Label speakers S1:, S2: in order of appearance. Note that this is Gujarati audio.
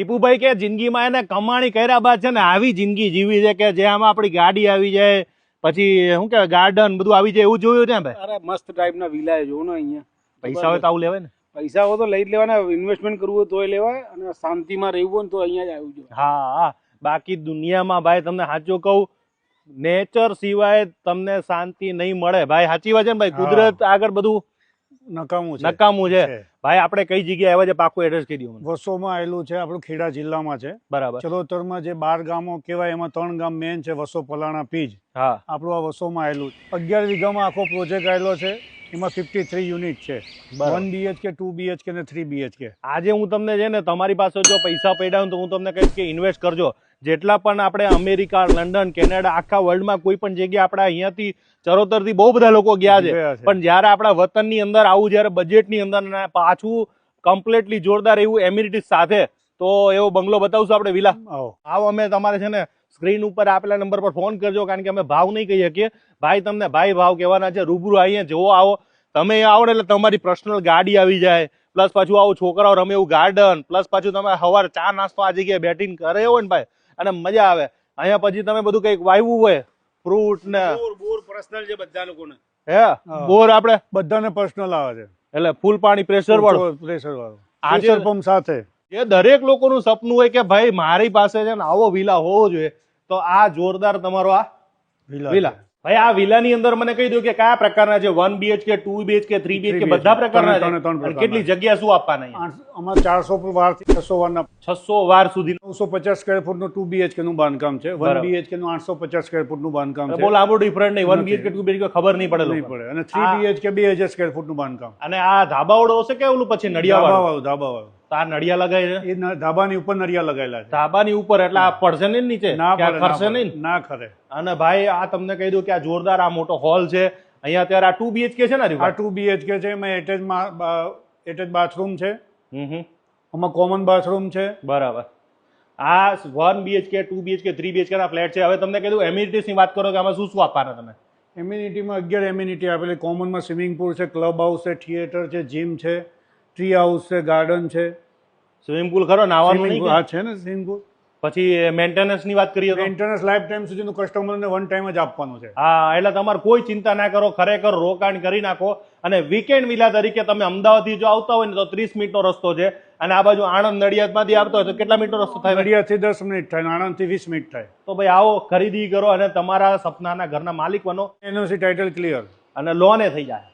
S1: ટીપુભાઈ કે જિંદગીમાં એને કમાણી કર્યા બાદ છે ને આવી જિંદગી જીવી છે કે જેમાં આપણી ગાડી આવી જાય, પછી શું કહેવાય ગાર્ડન બધું આવી જાય, એવું જોયું છે ભાઈ?
S2: અરે મસ્ત ટાઈપના વિલા જો ને અહીંયા.
S1: પૈસા હોય તો આવું લેવાય ને.
S2: પૈસા હોય તો લઈ જ લેવાના, ઇન્વેસ્ટમેન્ટ કરવું હોય તોય લેવાય, અને શાંતિમાં રહેવું હોય ને તો અહીંયા જ આવવું જોઈએ.
S1: હા, બાકી દુનિયામાં ભાઈ તમને સાચું કહું, નેચર સિવાય તમને શાંતિ નહીં મળે ભાઈ. સાચી વાત છે ને ભાઈ? કુદરત આગળ બધું નકામું છે ભાઈ. આપણે કઈ જગ્યાએ આવ્યા છે પાકું એડ્રેસ કહી દો મને.
S3: વસોમાં આવેલું છે, આપણું ખેડા જિલ્લામાં છે.
S1: બરાબર.
S3: ચરોતરમાં જે 12 ગામો કહેવાય એમાં 3 ગામ મેન છે, વસો, પલાણા, પીજ.
S1: હા,
S3: આપણું આ વસોમાં આવેલું 11 વીઘામાં આખો પ્રોજેક્ટ આવેલો છે. એમાં 53 યુનિટ છે, 1 BHK, 2 BHK ને 3 BHK.
S1: આજે હું તમને છે ને તમારી પાસે જો પૈસા પડ્યા હોય તો હું તમને કહીશ કે ઇન્વેસ્ટ કરજો. જેટલા પણ આપણે અમેરિકા, લંડન, કેનેડા, આખા વર્લ્ડમાં કોઈ પણ જગ્યાએ આપણે અહીંયાથી ચરોતરથી બહુ બધા લોકો ગયા છે, પણ જ્યારે આપણા વતનની અંદર આવું જ્યારે બજેટની અંદર પાછું કમ્પ્લીટલી જોરદાર એવું એમ્યુનિટીઝ સાથે, તો એવો બંગલો બતાવશું આપણે વિલા. આવો, અમે તમારે છે ને સ્ક્રીન ઉપર આપેલા નંબર પર ફોન કરજો, કારણ કે અમે ભાવ નહીં કહી શકીએ ભાઈ. તમને ભાઈ ભાવ કહેવાના છે. રૂબરૂ અહીંયા જોવો આવો, તમે આવો ને એટલે તમારી પર્સનલ ગાડી આવી જાય, પ્લસ પાછું આવું છોકરાઓ રમે એવું ગાર્ડન, પ્લસ પાછું તમે સવારે ચા નાસ્તો આ જગ્યાએ બેટિંગ કરે હોય ને ભાઈ, અને મજા આવે. અહીંયા પછી તમે બધું કંઈક વાવ્યું હોય, ફ્રૂટ ને
S2: બોર પર્સનલ છે બધા લોકોને.
S1: હે બોર આપણે
S3: બધાને પર્સનલ આવે છે,
S1: એટલે ફૂલ પાણી પ્રેશર વાળું.
S3: આજે પંપ સાથે.
S1: એ દરેક લોકોનું સપનું હોય કે ભાઈ મારી પાસે છે ને આવો વિલા હોવો જોઈએ, તો આ જોરદાર તમારો આ વિલા. ભાઈ આ વિલાની અંદર મને કહી દો કે કયા પ્રકારના છે? 1 BHK, 2 BHK, 3 BHK બધા પ્રકારના છે. અને કેટલી જગ્યા શું આપવાના?
S3: આમાં 400 વાર થી 600 વારના
S1: 600 વાર સુધી
S3: 950 સ્ક્વેર ફૂટ નું 2 BHK નું બાંધકામ છે. 1 BHK નું 850 સ્ક્વેર ફૂટ નું બાંધકામ છે.
S1: બોલ આબો ડિફરન્ટ નહીં. 1 BHK, 2 BHK ખબર નહીં પડે.
S3: અને 3 BHK 2000 સ્ક્વેર ફૂટ નું બાંધકામ.
S1: અને આ ધાબાવાળો હશે કે ઓલું પછી નડિયાવાળું?
S3: ધાબાવાળું.
S1: આ નડિયા લગાય છે,
S3: એ ધાબાની ઉપર નડિયા લગાયેલા છે.
S1: ધાબાની ઉપર એટલે આ પડશે નહીં નીચે? ખરશે નહીં?
S3: ના ખરે.
S1: અને ભાઈ આ તમને કહી દઉં કે આ જોરદાર આ મોટો હોલ છે અહીંયા. અત્યારે આ 2 BHK છે ને?
S3: આ 2 BHK છે, એમાં એટેચ બાથરૂમ છે, આમાં કોમન બાથરૂમ છે.
S1: બરાબર. આ 1 BHK, 2 BHK, 3 BHK ના ફ્લેટ છે. હવે તમને કીધું એમ્યુનિટીઝ ની વાત કરો કે આમાં શું શું આપવાના તમે?
S3: એમ્યુનિટીમાં 11 એમ્યુનિટી આપેલી. કોમનમાં સ્વિમિંગ પુલ છે, ક્લબ હાઉસ છે, થિયેટર છે, જીમ છે, ટ્રી હાઉસ છે, ગાર્ડન છે.
S1: સ્વિમિંગ પુલ ખરો? નાવાનું નહીં?
S3: હા છે ને સ્વિમિંગ પુલ.
S1: પછી મેન્ટેનન્સ ની વાત કરીએ તો
S3: મેન્ટેનન્સ લાઈફ ટાઈમ સુધીનું કસ્ટમરને 1 ટાઈમ જ આપવાનું છે.
S1: હા, એટલે તમારે કોઈ ચિંતા ના કરો, ખરેખર રોકાણ કરી નાખો. અને વીકેન્ડ વિલા તરીકે તમે અમદાવાદથી જો આવતા હોય ને તો 30 મિનિટનો રસ્તો છે, અને આ બાજુ આણંદ નડિયાદમાંથી આવતો હોય તો કેટલા મિનિટનો રસ્તો થાય?
S3: નડિયાદથી 10 મિનિટ થાય, આણંદથી 20 મિનિટ થાય.
S1: તો ભાઈ આવો, ખરીદી કરો અને તમારા સપનાના ઘરના માલિક બનો.
S3: એનઓસી ટાઇટલ ક્લિયર
S1: અને લોન એ થઈ જાય.